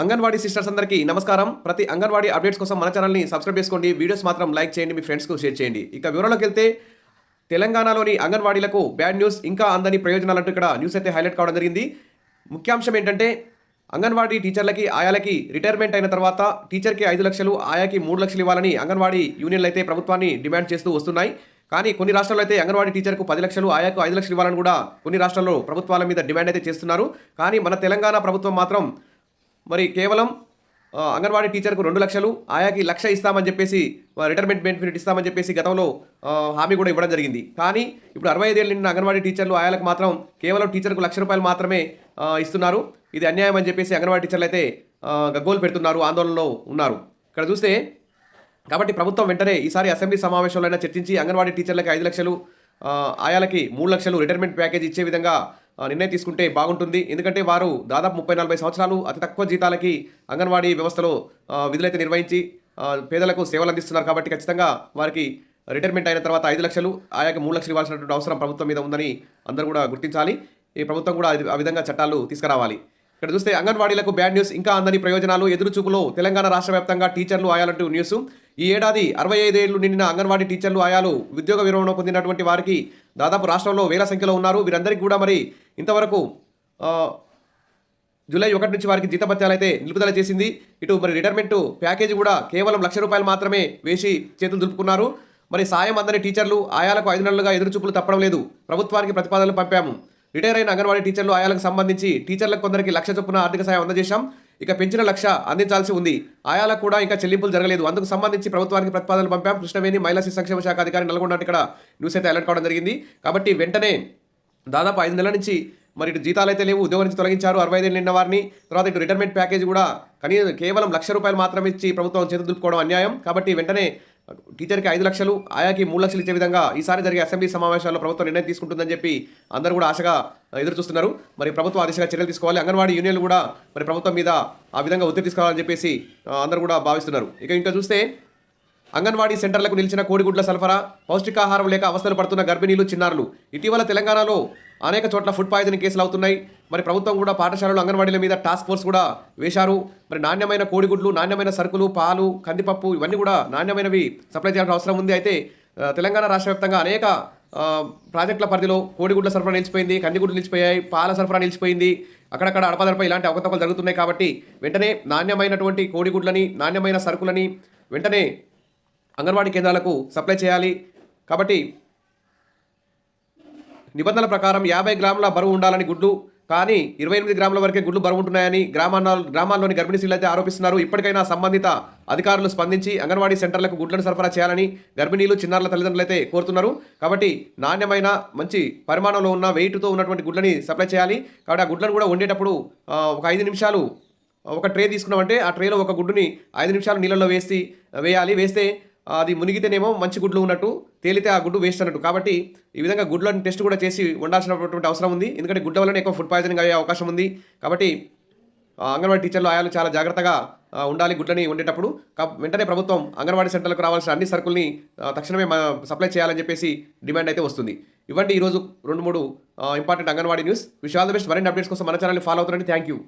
Anganwadi sisters అందరికీ నమస్కారం. ప్రతి అంగన్వాడీ అప్డేట్స్ కోసం మన ఛానల్ని సబ్స్క్రైబ్ చేసుకోండి. వీడియోస్ మాత్రం లైక్ చేయండి, మీ ఫ్రెండ్స్కు షేర్ చేయండి. ఇక వివరాల్లోకి వెళ్తే తెలంగాణలోని అంగన్వాడీలకు బ్యాడ్ న్యూస్, ఇంకా అందని ప్రయోజనాలంటూ ఇక్కడ న్యూస్ అయితే హైలైట్ కావడం జరిగింది. ముఖ్యాంశం ఏంటంటే అంగన్వాడీ టీచర్లకి, ఆయాలకి రిటైర్మెంట్ అయిన తర్వాత టీచర్కి 5 లక్షలు, ఆయాకి 3 లక్షలు ఇవ్వాలని అంగన్వాడీ యూనియన్లు అయితే ప్రభుత్వాన్ని డిమాండ్ చేస్తూ వస్తున్నాయి. కానీ కొన్ని రాష్ట్రాల్లో అయితే అంగన్వాడీ టీచర్కు 10 లక్షలు, ఆయాకు 5 లక్షలు ఇవ్వాలని కూడా కొన్ని రాష్ట్రాల్లో ప్రభుత్వాల మీద డిమాండ్ అయితే చేస్తున్నారు. కానీ మన తెలంగాణ ప్రభుత్వం మాత్రం మరి కేవలం అంగన్వాడీ టీచర్కు 2 లక్షలు, ఆయాకి 1 లక్ష ఇస్తామని చెప్పేసి రిటైర్మెంట్ బెనిఫిట్ ఇస్తామని చెప్పేసి గతంలో హామీ కూడా ఇవ్వడం జరిగింది. కానీ ఇప్పుడు 65 ఏళ్ళు నిండిన అంగన్వాడీ టీచర్లు, ఆయాలకు మాత్రం కేవలం టీచర్కు 1 లక్ష రూపాయలు మాత్రమే ఇస్తున్నారు. ఇది అన్యాయం అని చెప్పేసి అంగన్వాడీ టీచర్లు అయితే గగ్గోలు పెడుతున్నారు, ఆందోళనలో ఉన్నారు. ఇక్కడ చూస్తే కాబట్టి ప్రభుత్వం వెంటనే ఈసారి అసెంబ్లీ సమావేశంలో చర్చించి అంగన్వాడీ టీచర్లకి 5 లక్షలు, ఆయాలకి 3 లక్షలు రిటైర్మెంట్ ప్యాకేజ్ ఇచ్చే విధంగా నిర్ణయం తీసుకుంటే బాగుంటుంది. ఎందుకంటే వారు దాదాపు 30-40 సంవత్సరాలు అతి తక్కువ జీతాలకి అంగన్వాడీ వ్యవస్థలో విధులైతే నిర్వహించి పేదలకు సేవలు అందిస్తున్నారు. కాబట్టి ఖచ్చితంగా వారికి రిటైర్మెంట్ అయిన తర్వాత 5 లక్షలు, ఆయాకి 3 లక్షలు ఇవ్వాల్సినటువంటి అవసరం ప్రభుత్వం మీద ఉందని అందరూ కూడా గుర్తించాలి. ఈ ప్రభుత్వం కూడా ఆ విధంగా చట్టాలు తీసుకురావాలి. ఇక్కడ చూస్తే అంగన్వాడీలకు బ్యాడ్ న్యూస్, ఇంకా అందని ప్రయోజనాలు, ఎదురుచూపులో తెలంగాణ రాష్ట్ర వ్యాప్తంగా టీచర్లు, ఆయాలంటూ న్యూస్. ఈ ఏడాది 65 ఏళ్లు నిండిన అంగన్వాడీ టీచర్లు, ఆయాలు ఉద్యోగ విరమణ పొందినటువంటి వారికి దాదాపు రాష్ట్రంలో వేల సంఖ్యలో ఉన్నారు. వీరందరికీ కూడా మరి ఇంతవరకు జూలై 1 నుంచి వారికి జీతభత్యాలు అయితే నిలుపుదల చేసింది. ఇటు మరి రిటైర్మెంట్ ప్యాకేజీ కూడా కేవలం 1 లక్ష రూపాయలు మాత్రమే వేసి చేతులు దులుపుకున్నారు. మరి సాయం అందని టీచర్లు, ఆయాలకు 5 నెలలుగా ఎదురుచూపులు తప్పడం లేదు. ప్రభుత్వానికి ప్రతిపాదనలు పంపాము. రిటైర్ అయిన అంగన్వాడీ టీచర్లు, ఆయాలకు సంబంధించి టీచర్లకు కొందరికి 1 లక్ష చొప్పున ఆర్థిక సాయం అందజేశాం. ఇక పెంచిన 1 లక్ష అందించాల్సి ఉంది. ఆయాలకు కూడా ఇంకా చెల్లింపులు జరగలేదు. అందుకు సంబంధించి ప్రభుత్వానికి ప్రతిపాదనలు పంపాం. కృష్ణవేణి మహిళా శిశు సంక్షేమ శాఖ అధికారి నల్గొండ ఇక్కడ న్యూస్ అయితే అలర్ట్ కావడం జరిగింది. కాబట్టి వెంటనే దాదాపు 5 నెలల నుంచి మరి ఇటు జీతాలు అయితే లేవు, ఉద్యోగం నుంచి తొలగించారు 65 ఏళ్ళు నిండిన వారిని. తర్వాత ఇటు రిటైర్మెంట్ ప్యాకేజ్ కూడా కేవలం 1 లక్ష రూపాయలు మాత్రమే ఇచ్చి ప్రభుత్వం చేతులు దులుపుకోవడం అన్యాయం. కాబట్టి వెంటనే టీచర్కి 5 లక్షలు, ఆయాకి 3 లక్షలు ఇచ్చే విధంగా ఈసారి జరిగే అసెంబ్లీ సమావేశాల్లో ప్రభుత్వం నిర్ణయం తీసుకుంటుందని చెప్పి అందరూ కూడా ఆశగా ఎదురు చూస్తున్నారు. మరి ప్రభుత్వం ఆ దిశగా చర్యలు తీసుకోవాలి. అంగన్వాడీ యూనియన్లు కూడా మరి ప్రభుత్వం మీద ఆ విధంగా ఒత్తిడి తీసుకోవాలని చెప్పేసి అందరూ కూడా భావిస్తున్నారు. ఇంకా చూస్తే అంగన్వాడీ సెంటర్లకు నిలిచిన కోడిగుడ్ల సరఫరా, పౌష్టికాహారం లేక అవస్థలు పడుతున్న గర్భిణీలు, చిన్నారులు. ఇటీవల తెలంగాణలో అనేక చోట్ల ఫుడ్ పాయిజనింగ్ కేసులు అవుతున్నాయి. మరి ప్రభుత్వం కూడా పాఠశాలలు, అంగన్వాడీల మీద టాస్క్ ఫోర్స్ కూడా వేశారు. మరి నాణ్యమైన కోడిగుడ్లు, నాణ్యమైన సరుకులు, పాలు, కందిపప్పు ఇవన్నీ కూడా నాణ్యమైనవి సప్లై చేయాల్సిన అవసరం ఉంది. అయితే తెలంగాణ రాష్ట్ర వ్యాప్తంగా అనేక ప్రాజెక్టుల పరిధిలో కోడిగుడ్ల సరఫరా నిలిచిపోయింది, కందిగుడ్లు నిలిచిపోయాయి, పాల సరఫరా నిలిచిపోయింది. అక్కడక్కడ అడపదడప ఇలాంటి అవకతవకలు జరుగుతున్నాయి. కాబట్టి వెంటనే నాణ్యమైనటువంటి కోడిగుడ్లని, నాణ్యమైన సరుకులని వెంటనే అంగన్వాడీ కేంద్రాలకు సప్లై చేయాలి. కాబట్టి నిబంధనల ప్రకారం 50 గ్రాముల బరువు ఉండాలని గుడ్లు, కానీ 28 గ్రాముల వరకే గుడ్లు బరువు ఉంటున్నాయని గ్రామాల్లోని గర్భిణీ స్త్రీలు అయితే ఆరోపిస్తున్నారు. ఇప్పటికైనా సంబంధిత అధికారులు స్పందించి అంగన్వాడీ సెంటర్లకు గుడ్లను సరఫరా చేయాలని గర్భిణీలు, చిన్నారుల తల్లిదండ్రులు అయితే కోరుతున్నారు. కాబట్టి నాణ్యమైన, మంచి పరిమాణంలో ఉన్న, వెయిట్తో ఉన్నటువంటి గుడ్లని సప్లై చేయాలి. కాబట్టి ఆ గుడ్లను కూడా వండేటప్పుడు ఒక 5 నిమిషాలు ఒక ట్రే తీసుకున్నామంటే ఆ ట్రేలో ఒక గుడ్డుని 5 నిమిషాలు నీళ్ళలో వేయాలి. వేస్తే అది మునిగితేనేమో మంచి గుడ్లు ఉన్నట్టు, తేలితే ఆ గుడ్డు వేస్ట్ అన్నట్టు. కాబట్టి ఈ విధంగా గుడ్లను టెస్ట్ కూడా చేసి వండాల్సినటువంటి అవసరం ఉంది. ఎందుకంటే గుడ్డ వల్లనే ఎక్కువ ఫుడ్ పాయిజనింగ్ అయ్యే అవకాశం ఉంది. కాబట్టి అంగన్వాడీ టీచర్లు, ఆయాలు చాలా జాగ్రత్తగా ఉండాలి గుడ్లని వండేటప్పుడు. వెంటనే ప్రభుత్వం అంగన్వాడీ సెంటర్లకు రావాల్సిన అన్ని సరుకుల్ని తక్షణమే సప్లై చేయాలని చెప్పేసి డిమాండ్ అయితే వస్తుంది. ఇవ్వండి ఈరోజు 2-3 important anganwadi news. Wish all the best. మరిన్ని అప్డేట్స్ కోసం మన ఛానల్ని ఫాలో అవుతారండి. Thank you.